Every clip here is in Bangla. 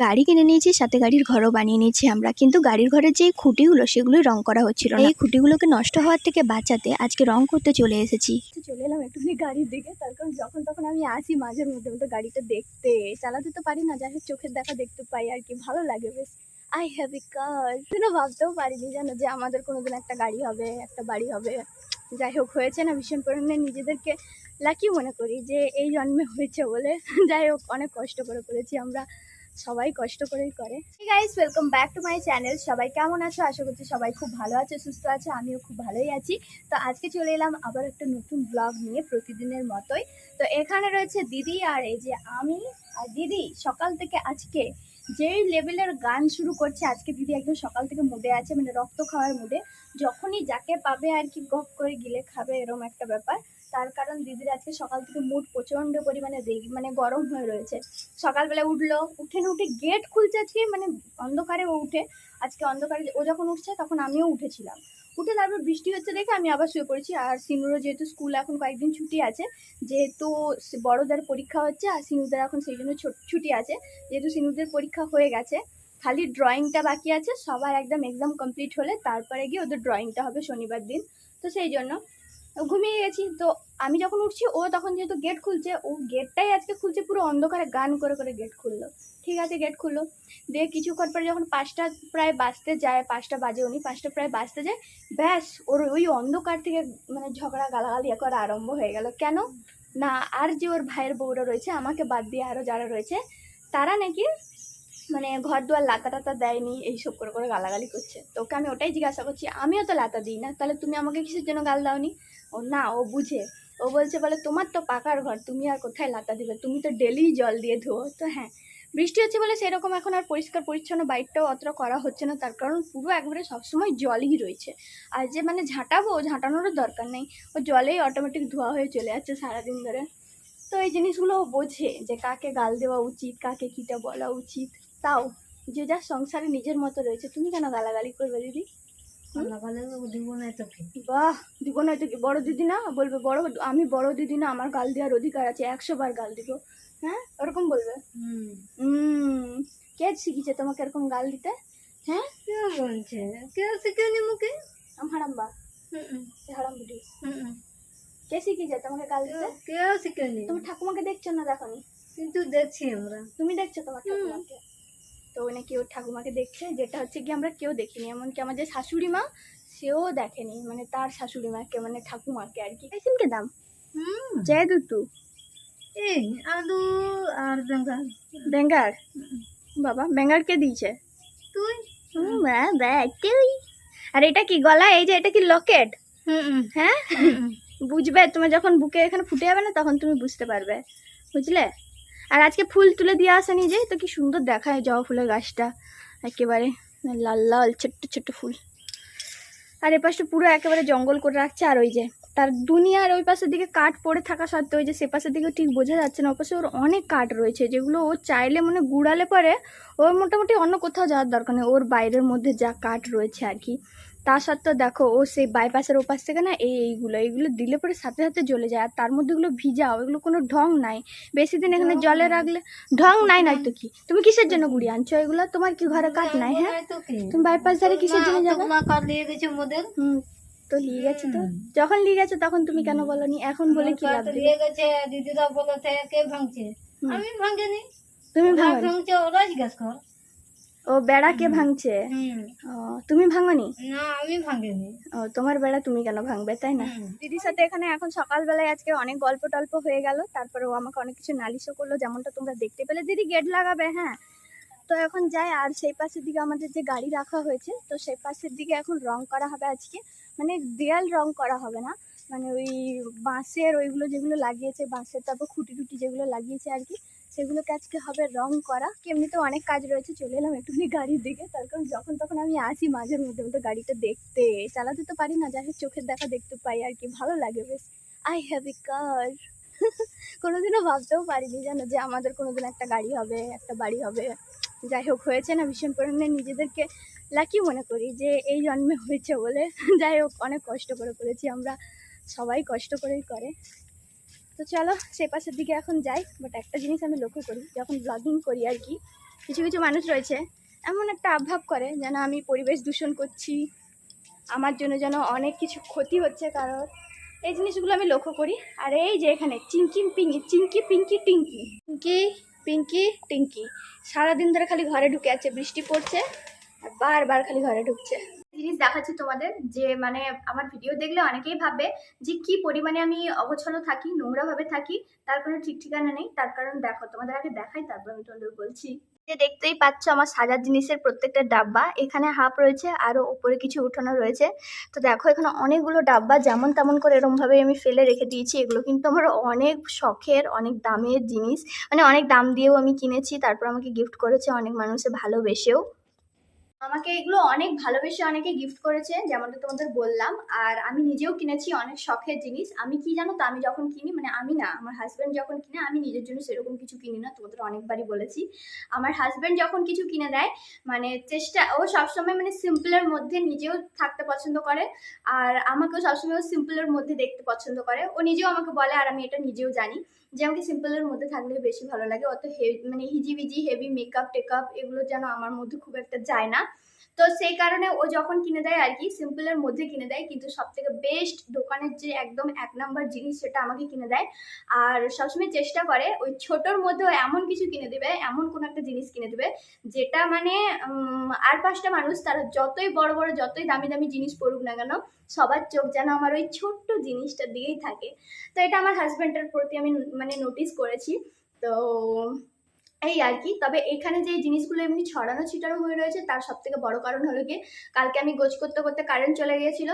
গাড়ি কিনে নিয়েছি, সাথে গাড়ির ঘরও বানিয়ে নিয়েছি আমরা। কিন্তু গাড়ির ঘরের যে খুঁটিগুলো সেগুলো রং করা হচ্ছিল না। এই খুঁটিগুলোকে নষ্ট হওয়ার থেকে বাঁচাতে আজকে রং করতে চলে এসেছি। চলে এলাম একটুখানি গাড়ির দিকে, তার কারণ যখন তখন আমি আসি মাঝের মধ্যে মধ্যে গাড়িটা দেখতে, চালাতে তো পারি না, যাই হোক চোখের দেখা দেখতে পাই আর কি, ভালো লাগে বেশ। আই হ্যাভ এ কার। ভাবতেও পারিনি জানো যে আমাদের কোনোদিন একটা গাড়ি হবে, একটা বাড়ি হবে। যাই হোক হয়েছে না, ভীষণ পরিমাণে নিজেদেরকে লাকি মনে করি যে এই জন্মে হয়েছে বলে। যাই হোক অনেক কষ্ট করে করেছি আমরা, সবাই কষ্ট করেই করে। Guys, welcome back to my channel. সবাই কেমন আছো? আশা করছি সবাই খুব ভালো আছে, সুস্থ আছে, আমিও খুব ভালোই আছি। তো আজকে চলে এলাম আবার একটা নতুন ব্লগ নিয়ে, প্রতিদিনের মতোই। তো এখানে রয়েছে দিদি, আর এই যে আমি। আর দিদি সকাল থেকে আজকে যেই লেভেলের গান শুরু করছে, আজকে দিদি একদম সকাল থেকে মুডে আছে, মানে রক্ত খাওয়ার মুডে। যখনই যাকে পাবে আর কি গপ করে গিলে খাবে, এরকম একটা ব্যাপার। তার কারণ দিদির আজকে সকাল থেকে মুড প্রচণ্ড পরিমাণে মানে গরম হয়ে রয়েছে। সকালবেলা উঠলো, উঠে গেট খুলছে আজকে, মানে অন্ধকারে ও উঠে। আজকে অন্ধকারে ও যখন উঠছে তখন আমিও উঠেছিলাম। উঠে তারপর বৃষ্টি হচ্ছে দেখে আমি আবার শুয়ে পড়েছি। আর সিনুরও যেহেতু স্কুল এখন কয়েকদিন ছুটি আছে, যেহেতু বড়দের পরীক্ষা হচ্ছে আর সিনুদের এখন সেই জন্য ছুটি আছে। যেহেতু সিনুদের পরীক্ষা হয়ে গেছে, খালি ড্রয়িংটা বাকি আছে। সবার একদম এক্সাম কমপ্লিট হলে তারপরে গিয়ে ওদের ড্রয়িংটা হবে শনিবার দিন। তো সেই জন্য ঘুমিয়ে গেছি। তো আমি যখন উঠছি ও তখন যেহেতু গেট খুলছে, ও গেটটাই আজকে খুলছে পুরো অন্ধকারে, গান করে করে গেট খুললো। ঠিক আছে, গেট খুললো, দিয়ে কিছুক্ষণ পরে যখন 5টা প্রায় বাজতে যায়, 5টা বাজে উনি, 5টা প্রায় বাজতে যায়, ব্যাস ওর ওই অন্ধকার থেকে মানে ঝগড়া গালাগালি করা আরম্ভ হয়ে গেল। কেন না, আর যে ওর ভাইয়ের বউরা রয়েছে, আমাকে বাদ দিয়ে আরও যারা রয়েছে, তারা নাকি মানে ঘর দুয়ার লাতা টাতা দেয়নি, এইসব করে করে গালাগালি করছে। তো ওকে আমি ওটাই জিজ্ঞাসা করছি, আমিও তো লাতা দিই না, তাহলে তুমি আমাকে কিসের জন্য গাল দাওনি? ও না, ও বুঝে। ও বলছে, বলে তোমার তো পাকার ঘর, তুমি আর কোথায় লাতা দিবে, তুমি তো ডেলি জল দিয়ে ধোও। তো হ্যাঁ, বৃষ্টি হচ্ছে বলে সেরকম এখন আর পরিষ্কার পরিচ্ছন্ন বাইকটাও অতটা করা হচ্ছে না, তার কারণ পুরো একবারে সবসময় জলই রয়েছে। আর যে মানে ঝাঁটাবো, ঝাঁটানোরও দরকার নেই, ও জলেই অটোমেটিক ধোয়া হয়ে চলে যাচ্ছে সারাদিন ধরে। তো এই জিনিসগুলো ও বোঝে যে কাকে গাল দেওয়া উচিত, কাকে কিটা বলা উচিত। তাও যে যার সংসারে নিজের মতো রয়েছে, তুমি কেন গালাগালি করবে দিদি? বাহ, দিব না তো কি, বড় দিদি না বলবে আমি বড় দিদি না, আমার গাল দেওয়ার অধিকার আছে, 100 বার গাল দিব। হ্যাঁ, ওরকম বলবে? কে শিখিয়েছে তোমাকে এরকম গাল দিতে? হ্যাঁ, কেউ বলছে, কেউ শিখেনি মুখে। হারাম্বা, হারাম বুড়ি, কে শিখিয়েছে তোমাকে গাল দিতে? কেউ শিখেনি। তুমি ঠাকুমাকে দেখছো না? দেখনি? কিন্তু দেখছি আমরা। তুমি দেখছো তোমার ঠাকুমাকে? তো নাকি ওর ঠাকুমাকে দেখছে, যেটা হচ্ছে কি আমরা কেউ দেখিনি, এমনকি আমার যে শাশুড়ি মা সেও দেখেনি, মানে তার শাশুড়ি মাকে, মানে ঠাকুমাকে আর কি। আইসিনকে দাম জয় দুতু এই আলু আর বেঙ্গার। বেঙ্গার? বাবা, বেঙ্গার কে দিয়েছে? তুই। তুই। আর এটা কি গলা, এই যে এটা কি লকেট? হ্যাঁ, বুঝবে তুমি যখন বুকে এখানে ফুটে যাবে না, তখন তুমি বুঝতে পারবে, বুঝলে? আর আজকে ফুল তুলে দিয়ে আসা নিজে, তো কি সুন্দর দেখায় জবা ফুলের গাছটা, একেবারে লাল লাল ছোট্ট ছোট্ট ফুল। আর এ পাশটা পুরো একেবারে জঙ্গল করে রাখছে। আর ওই যে তার দুনিয়ার ওই পাশের দিকে কাঠ পড়ে থাকা সত্ত্বেও, ওই যে সে পাশের দিকে ঠিক বোঝা যাচ্ছে না, ওই পাশে ওর অনেক কাঠ রয়েছে, যেগুলো ও চাইলে মানে গুড়ালে পরে ওর মোটামুটি অন্য কোথাও যাওয়ার দরকার নেই, ওর বাইরের মধ্যে যা কাঠ রয়েছে আর কি। তা সত্ত্বেও দেখো ও সেই বাইপাসের ওপাশ থেকে না এইগুলো দিলে পরে সাথে সাথে জ্বলে যায়। আর তার মধ্যে এগুলো ভিজা, ওইগুলো কোনো ঢং নাই, বেশি দিন এখানে জলে রাখলে ঢং নাই। নয় তো কি, তুমি কিসের জন্য গুড়ি আনছো এগুলো? তোমার কি ঘরে কাঠ নাই? হ্যাঁ, তুমি বাইপাস ধারে কিসের জন্য যাবে? তো লিয়ে গেছে, তো যখন লিয়ে গেছে তখন তুমি কেন বলনি? এখন বলে কি লাভ? লিয়ে গেছে, দিদিরা বলেছে কে ভাঙছে, আমি ভাঙিনি। তুমি ভাঙছে, ওরা জিজ্ঞাসা কর। ও বেড়া কে ভাঙছে? ও, তুমি ভাঙনি? না, আমি ভাঙিনি। ও, তোমার বেড়া তুমি কেন ভাঙবে, তাই না? দিদির সাথে এখানে এখন সকালবেলায় আজকে অনেক গল্প টল্প হয়ে গেল, তারপরে ও আমাকে অনেক কিছু নালিশও করলো, যেমনটা তোমরা দেখতে পেলে। দিদি গেট লাগাবে, হ্যাঁ, তো এখন যাই। আর সেই পাশের দিকে আমাদের যে গাড়ি রাখা হয়েছে, তো সেই পাশের দিকে এখন রং করা হবে আজকে, মানে দেয়াল রং করা হবে না, মানে ওই বাঁশের ওইগুলো যেগুলো লাগিয়েছে, বাঁশের তারপর খুঁটি টুটি যেগুলো লাগিয়েছে আর কি, সেগুলোকে আজকে হবে রং করা। এমনিতে অনেক কাজ রয়েছে, চলে এলাম একটুখানি গাড়ির দিকে, তার কারণ যখন তখন আমি আসি মাঝের মধ্যে মধ্যে গাড়িটা দেখতে, চালাতে তো পারি না, যাই হোক চোখের দেখা দেখতে পাই আর কি, ভালো লাগে বেশ। আই হ্যাভ এ কার। কোনোদিনও ভাবতেও পারিনি জানো যে আমাদের কোনোদিন একটা গাড়ি হবে, একটা বাড়ি হবে। যাই হোক হয়েছে না, ভীষণ পরিমাণে নিজেদেরকে লাকি মনে করি যে এই জন্মে হয়েছে বলে। যাই হোক অনেক কষ্ট করে করেছি আমরা, সবাই কষ্ট করেই করে। তো চলো সে পাশের দিকে এখন যাই। বাট একটা জিনিস আমি লক্ষ্য করি, যখন ব্লগিং করি আর কি, কিছু কিছু মানুষ রয়েছে এমন একটা আভাব করে যেন আমি পরিবেশ দূষণ করছি, আমার জন্য যেন অনেক কিছু ক্ষতি হচ্ছে কারোর, এই জিনিসগুলো আমি লক্ষ্য করি। আর এই যে এখানে চিঙ্কি পিঙ্কি টিঙ্কি সারাদিন ধরে খালি ঘরে ঢুকে আছে, বৃষ্টি পড়ছে আর বারবার খালি ঘরে ঢুকছে। জিনিস দেখাচ্ছি তোমাদের যে মানে আমার ভিডিও দেখলে অনেকেই ভাববে যে কি পরিমাণে আমি অগোছালো থাকি, নোংরাভাবে থাকি, তার কোনো ঠিক ঠিকানা নেই। তার কারণ দেখো, তোমাদের আগে দেখাই তারপর আমি তোমাদের বলছি। যে দেখতেই পাচ্ছ আমার সাজার জিনিসের প্রত্যেকটা ডাব্বা, এখানে হাফ রয়েছে আরও উপরে কিছু উঠানো রয়েছে। তো দেখো এখানে অনেকগুলো ডাব্বা যেমন তেমন করে এরমভাবে আমি ফেলে রেখে দিয়েছি। এগুলো কিন্তু আমার অনেক শখের, অনেক দামের জিনিস, মানে অনেক দাম দিয়েও আমি কিনেছি, তারপর আমাকে গিফট করেছে অনেক মানুষে ভালোবেসেও। আমাকে এগুলো অনেক ভালোবেসে অনেকে গিফট করেছে, যেমনটা তোমাদের বললাম। আর আমি নিজেও কিনেছি অনেক শখের জিনিস। আমি কি জানো তো, আমি যখন কিনি, মানে আমি না, আমার হাজব্যান্ড যখন কিনে, আমি নিজের জন্য সেরকম কিছু কিনি না, তোমাদের অনেকবারই বলেছি। আমার হাজব্যান্ড যখন কিছু কিনে দেয়, মানে ও সবসময় মানে সিম্পলের মধ্যে নিজেও থাকতে পছন্দ করে, আর আমাকেও সবসময় ও সিম্পলের মধ্যে দেখতে পছন্দ করে। ও নিজেও আমাকে বলে, আর আমি এটা নিজেও জানি যে আমাকে সিম্পলের মধ্যে থাকলে বেশি ভালো লাগে। অত মানে হিজিবিজি হেভি মেকআপ টেকআপ এগুলো যেন আমার মধ্যে খুব একটা যায় না। তো সেই কারণে ও যখন কিনে দেয় আর কি, সিম্পলের মধ্যে কিনে দেয়, কিন্তু সব থেকে বেস্ট দোকানের যে একদম 1 নাম্বার জিনিস সেটা আমাকে কিনে দেয়। আর সবসময় চেষ্টা করে ওই ছোটোর মধ্যেও এমন কিছু কিনে দেবে, এমন কোনো একটা জিনিস কিনে দেবে যেটা মানে আর 5টা মানুষ তারা যতই বড় বড় যতই দামি দামি জিনিস পড়ুক না কেন, সবার চোখ যেন আমার ওই ছোট্ট জিনিসটার দিকেই থাকে। তো এটা আমার হাজব্যান্ডের প্রতি আমি মানে নোটিস করেছি। তো এই আর কি। তবে এখানে যে জিনিসগুলো এমনি ছড়ানো ছিটানো হয়ে রয়েছে তার সব থেকে বড় কারণ হলো কি, কালকে আমি গোছ করতে করতে কারেন্ট চলে গিয়েছিল।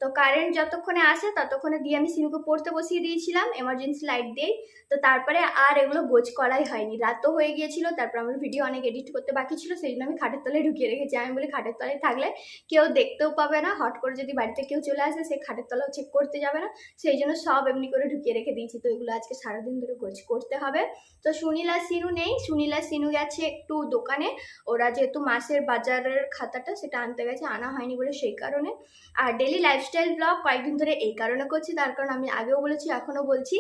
তো কারেন্ট যতক্ষণে আসে ততক্ষণে দিয়ে আমি সিনুকে পড়তে বসিয়ে দিয়েছিলাম এমার্জেন্সি লাইট দিয়েই। তো তারপরে আর এগুলো গোছ করাই হয়নি, রাতও হয়ে গিয়েছিল। তারপর আমার ভিডিও অনেক এডিট করতে বাকি ছিল, সেই জন্য আমি খাটের তলায় ঢুকিয়ে রেখেছি। আমি বলি খাটের তলায় থাকলে কেউ দেখতেও পাবে না, হট করে যদি বাড়িতে কেউ চলে আসে সে খাটের তলাও চেক করতে যাবে না, সেই জন্য সব এমনি করে ঢুকিয়ে রেখে দিয়েছি। তো এগুলো আজকে সারাদিন ধরে গোছ করতে হবে। তো সুনীল আর সিনু নেই, সুনীল আর সিনু গেছে একটু দোকানে, ওরা যেহেতু মাসের বাজারের খাতাটা সেটা আনতে গেছে, আনা হয়নি বলে সেই কারণে। আর ডেলি লাইফস্টাইল ব্লগ কয়েকদিন ধরে এই কারণে করছি, তার কারণ আমি আগেও বলেছি এখনও বলছি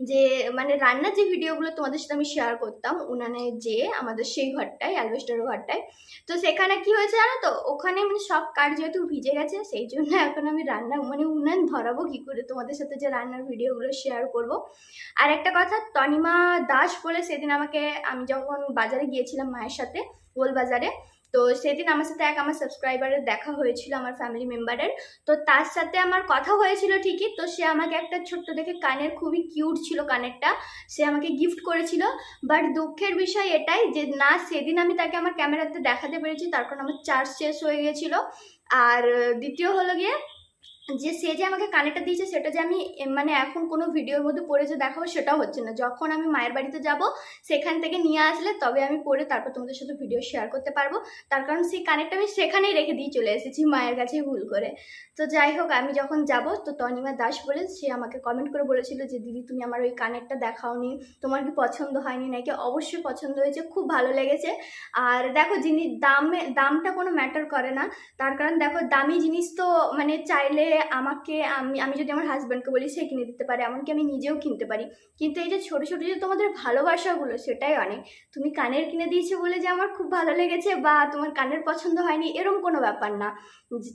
যে মানে রান্নার যে ভিডিওগুলো তোমাদের সাথে আমি শেয়ার করতাম উনানে যে আমাদের সেই ঘরটায়, অ্যালবেস্টারের ঘরটায়, তো সেখানে কি হয়েছে জানো তো, ওখানে মানে সব কাঠ যেহেতু ভিজে গেছে সেই জন্য এখন আমি রান্না মানে উনান ধরাবো কি করে তোমাদের সাথে যে রান্নার ভিডিওগুলো শেয়ার করব। আর একটা কথা, তনিমা দাস বলে সেদিন আমাকে, আমি যখন বাজারে গিয়েছিলাম মায়ের সাথে গোল বাজারে, তো সেদিন আমার সাথে আমার সাবস্ক্রাইবারের দেখা হয়েছিল, আমার ফ্যামিলি মেম্বারের। তো তার সাথে আমার কথা হয়েছিল ঠিকই। তো সে আমাকে একটা ছোট্ট দেখে কানের, খুবই কিউট ছিল কানেরটা, সে আমাকে গিফট করেছিল। বাট দুঃখের বিষয় এটাই যে না সেদিন আমি তাকে আমার ক্যামেরাতে দেখাতে পেরেছি, তার কারণ আমার চার্জ শেষ হয়ে গিয়েছিল। আর দ্বিতীয় হলো গিয়ে যে সে যে আমাকে কানেরটা দিয়েছে সেটা যে আমি মানে এখন কোনো ভিডিওর মধ্যে পরে যে দেখাবো সেটাও হচ্ছে না। যখন আমি মায়ের বাড়িতে যাব সেখান থেকে নিয়ে আসলে তবে আমি পরে তারপর তোমাদের সাথে ভিডিও শেয়ার করতে পারবো, তার কারণ সেই কানেরটা আমি সেখানেই রেখে দিয়ে চলে এসেছি মায়ের কাছেই ভুল করে। তো যাই হোক, আমি যখন যাব তো তনিমা দাস বলে সে আমাকে কমেন্ট করে বলেছিল যে দিদি তুমি আমার ওই কানেরটা দেখাওনি, তোমার কি পছন্দ হয়নি নাকি? অবশ্যই পছন্দ হয়েছে, খুব ভালো লেগেছে। আর দেখো জিনিস দামটা কোনো ম্যাটার করে না, তার কারণ দেখো দামি জিনিস তো মানে চাইলে আমাকে আমি যদি আমার হাজব্যান্ডকে বলি সে কিনে দিতে পারে, এমনকি আমি নিজেও কিনতে পারি। কিন্তু এই যে ছোটো ছোটো যে তোমাদের ভালোবাসাগুলো সেটাই অনেক। তুমি কানের কিনে দিয়েছো বলে যে আমার খুব ভালো লেগেছে বা তোমার কানের পছন্দ হয়নি এরম কোনো ব্যাপার না।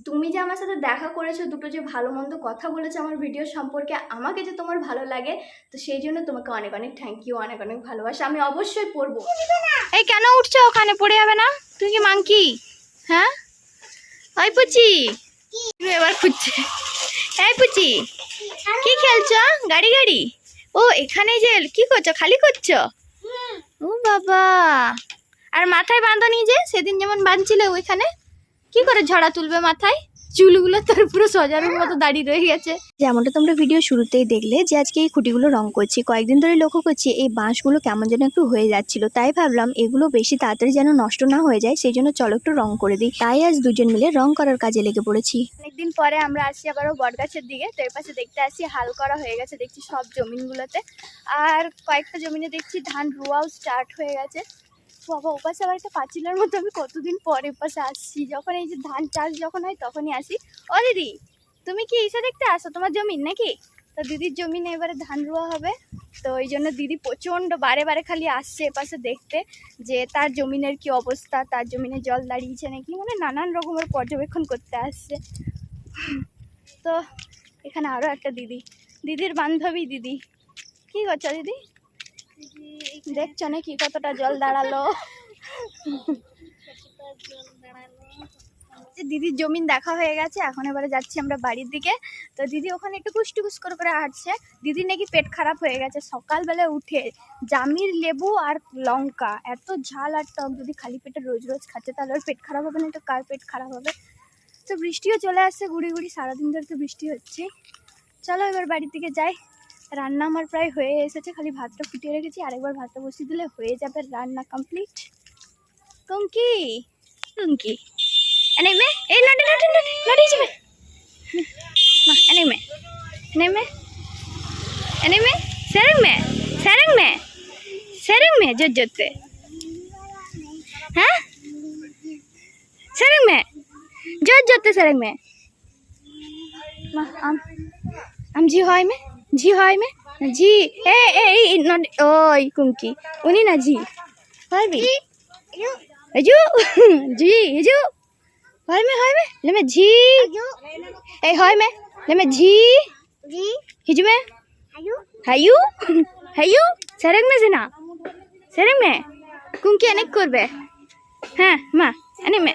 তুমি যে আমার সাথে দেখা করেছো, দুটো যে ভালো মন্দ কথা বলেছো আমার ভিডিও সম্পর্কে, আমাকে যে তোমার ভালো লাগে, তো সেই জন্য তোমাকে অনেক অনেক থ্যাংক ইউ, অনেক অনেক ভালোবাসা। আমি অবশ্যই পড়বো। এই কেন উঠছো? ওখানে পড়ে যাবে না? তুই কি মাংকি? হ্যাঁ ওই পুচি এবার খুঁজছে। এই পুচি কি খেলছো? গাড়ি গাড়ি? ও এখানে যে কি করছো, খালি করছো? ও বাবা, আর মাথায় বাঁধানি যে সেদিন যেমন বাঁধছিলে ওইখানে, কি করে ঝড়া তুলবে মাথায়? চুলগুলো তোর পুরো সজানোর মতো দাঁড়িয়ে রয়ে গেছে। যেমনটা তোমরা ভিডিও শুরুতেই দেখলে যে আজকে এই খুঁটিগুলো রং করছি, কয়েকদিন ধরে লক্ষ্য করছি এই বাঁশগুলো কেমন যেন একটু হয়ে যাচ্ছিল, তাই ভাবলাম এগুলো বেশি তাড়াতাড়ি যেন নষ্ট না হয়ে যায়, সেই জন্য চলো একটু রং করে দিই। তাই আজ দুজন মিলে রং করার কাজে লেগে পড়েছি। অনেকদিন পরে আমরা আসি আবারও বটগাছের দিকে, তো এর পাশে দেখতে আসি হাল করা হয়ে গেছে দেখছি সব জমিনগুলোতে, আর কয়েকটা জমিনে দেখছি ধান রোয়াও স্টার্ট হয়ে গেছে। বাবা ওপাশে আবার একটা পাঁচিলের মতো, আমি কতদিন পরে পাশে আসছি, যখন এই যে ধান চাষ যখন হয় তখনই আসি। ও দিদি তুমি কি ইসে দেখতে আসো, তোমার জমিন নাকি? তো তো দিদির জমিনে এবারে ধান রোয়া হবে, তো ওই জন্য দিদি প্রচণ্ড বারে বারে খালি আসছে এপাশে দেখতে যে তার জমিনের কি অবস্থা, তার জমিনে জল দাঁড়িয়েছে নাকি, মানে নানান রকমের পর্যবেক্ষণ করতে আসছে। তো এখানে আরও একটা দিদির বান্ধবী দিদি, কি করছো দিদি? দেখছো নাকি কতটা জল দাঁড়ালো? দিদির জমিন দেখা হয়ে গেছে, এখন এবারে যাচ্ছি আমরা বাড়ির দিকে। তো দিদি ওখানে একটু কুস করে হাঁটছে। দিদি নাকি পেট খারাপ হয়ে গেছে, সকালবেলা উঠে জামির লেবু আর লঙ্কা এত ঝাল আর টক যদি খালি পেটে রোজ রোজ খাচ্ছে তাহলে ওর পেট খারাপ হবে না, তো কার পেট খারাপ হবে? তো বৃষ্টিও চলে আসছে, গুড়ি সারাদিন ধরে তো বৃষ্টি হচ্ছে। চলো এবার বাড়ির দিকে যাই। রান্না আমার প্রায় হয়ে এসেছে, খালি ভাতটা ফুটিয়ে রেখেছি, আরেকবার ভাতটা বসিয়ে দিলে হয়ে যাবে রান্না কমপ্লিট। টুঙ্কি এনে মে এই লড়ি যাবে মা, এনে মে সেরেং মে জোতে হ্যাঁ সেরেং জোতে সেরেং মে মা আম ঝি হয় মে ঝি এই নট ওই কুঙ্কি উনি না ঝি পারবি এজু জি এজু হয় মে ले में झी ए হয় মে ले में झी हिजु में हायू सेरेंग में से ना सेरेंग में कुंकी अनेक करबे হ্যাঁ মা এনে মে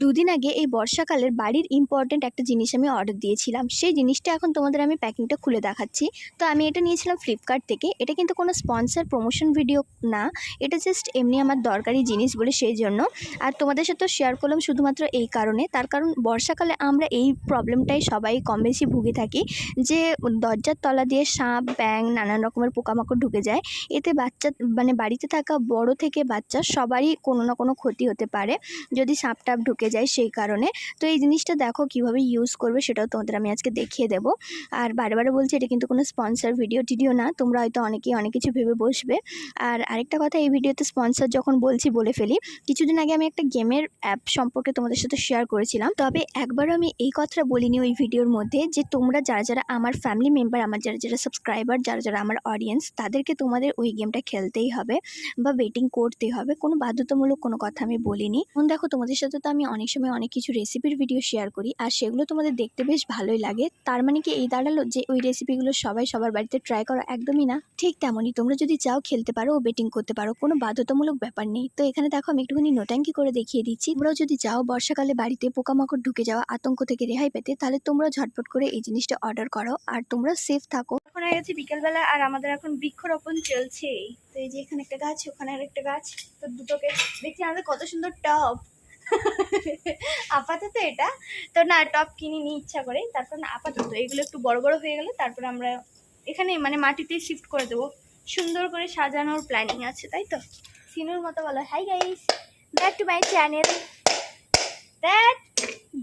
দুদিন আগে এই বর্ষাকালের বাড়ির ইম্পর্টেন্ট একটা জিনিস আমি অর্ডার দিয়েছিলাম, সেই জিনিসটা এখন তোমাদের আমি প্যাকিংটা খুলে দেখাচ্ছি। তো আমি এটা নিয়েছিলাম ফ্লিপকার্ট থেকে। এটা কিন্তু কোনো স্পন্সর প্রমোশন ভিডিও না, এটা জাস্ট এমনি আমার দরকারি জিনিস বলে সেই জন্য। আর তোমাদের সাথে শেয়ার করলাম শুধুমাত্র এই কারণে, তার কারণ বর্ষাকালে আমরা এই প্রবলেমটাই সবাই কম বেশি ভুগে থাকি যে দরজার তলা দিয়ে সাপ ব্যাং নানান রকমের পোকামাকড় ঢুকে যায়। এতে বাচ্চা মানে বাড়িতে থাকা বড় থেকে বাচ্চা সবারই কোনো না কোনো ক্ষতি হতে পারে যদি সাপ টাপ ঢুকে যায় সেই কারণে। তো এই জিনিসটা দেখো কিভাবে ইউজ করবে সেটাও তোমাদের আমি আজকে দেখিয়ে দেবো। আর বারে বলছি এটা কিন্তু কোনো স্পন্সর ভিডিও না, তোমরা হয়তো অনেকেই অনেক কিছু ভেবে বসবে। আর আরেকটা কথা, এই ভিডিওতে স্পন্সর যখন বলছি বলে ফেলি, কিছুদিন আগে আমি একটা গেমের অ্যাপ সম্পর্কে তোমাদের সাথে শেয়ার করেছিলাম, তবে একবারও আমি এই কথাটা বলিনি ওই ভিডিওর মধ্যে যে তোমরা যারা আমার ফ্যামিলি মেম্বার, আমার যারা সাবস্ক্রাইবার, যারা আমার অডিয়েন্স, তাদেরকে তোমাদের ওই গেমটা খেলতেই হবে বা বেটিং করতেই হবে, কোনো বাধ্যতামূলক কোনো কথা আমি বলিনি। এখন দেখো তোমাদের সাথে তো আমি অনেক সময় অনেক কিছু রেসিপির ভিডিও শেয়ার করি আর সেগুলো তোমাদের দেখতে বেশ ভালোই লাগে, তার মানে কি এই দাঁড়ালো যে ওই রেসিপিগুলো সবাই সবার বাড়িতে ট্রাই করা? একদমই না। ঠিক তেমনই তোমরা যদি চাও খেলতে পারো ও বেটিং করতে পারো, কোনো বাধ্যতামূলক ব্যাপার নেই। তো এখানে দেখো আমি একটুখানি নোটাঙ্কি করে দেখিয়ে দিচ্ছি। তোমরাও যদি চাও বর্ষাকালে বাড়িতে পোকামাকড় ঢুকে যাওয়া আতঙ্ক থেকে রেহাই পেতে, তাহলে তোমরা ঝটপট করে এই জিনিসটা অর্ডার করো আর তোমরা সেফ থাকো। এখন হয়ে গেছে বিকেলবেলা আর আমাদের এখন বৃক্ষরোপণ চলছে। তো এই যে এখানে একটা গাছ, ওখানে আর একটা গাছ, তো দুটোকে দেখছি আমাদের কত সুন্দর টব। আপাতত এটা তো না টপ কিনিনি ইচ্ছা করে, তারপর না আপাতত এগুলো একটু বড় হয়ে গেলে তারপর আমরা এখানে মানে মাটিতে শিফট করে দেবো, সুন্দর করে সাজানোর প্ল্যানিং আছে, তাই তো। সিনুর মতো বলো hi guys, back to my channel. That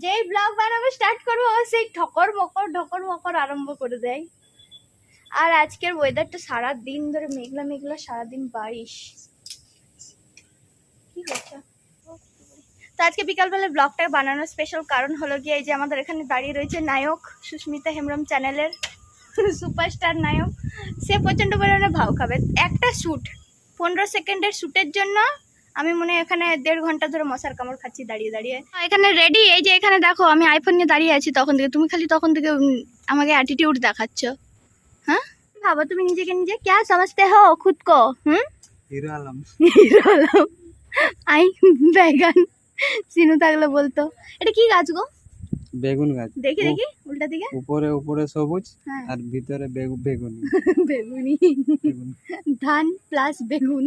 যেই ব্লগ বানাবো স্টার্ট করবো সেই ঠকর মকর আরম্ভ করে দেয়। আর আজকের ওয়েদারটা সারা দিন ধরে মেঘলা, সারাদিন বারিশ। কি করছো? তো আজকে বিকালবেলার ব্লগটা বানানোর স্পেশাল কারণ হলো গিয়ে এই যে আমাদের এখানে দাঁড়িয়ে রয়েছে নায়ক সুস্মিতা হেমব্রম চ্যানেলের সুপারস্টার নায়ক। সে প্রচণ্ড পরিমাণে ভাও খাবে। একটা শ্যুট 15 সেকেন্ডের শ্যুটের জন্য আমি মনে হয় এখানে 1.5 ঘন্টা ধরে মশার কামড় খাচ্ছি দাঁড়িয়ে। এখানে রেডি, এই যে এখানে দেখো আমি আইফোন নিয়ে দাঁড়িয়ে আছি তখন থেকে, তুমি খালি তখন থেকে আমাকে অ্যাটিটিউড দেখাচ্ছ। হ্যাঁ ভাবো তুমি নিজেকে নিজে ক্যা সমঝতে হো খুদ কো? Hero Alam I began Sinu থাকলে বলতো। এটা কি গাছ গো? বেগুন গাছ। দেখি উল্টা দিকে, উপরে সবুজ আর ভিতরে বেগুনি বেগুনি ধান প্লাস বেগুন।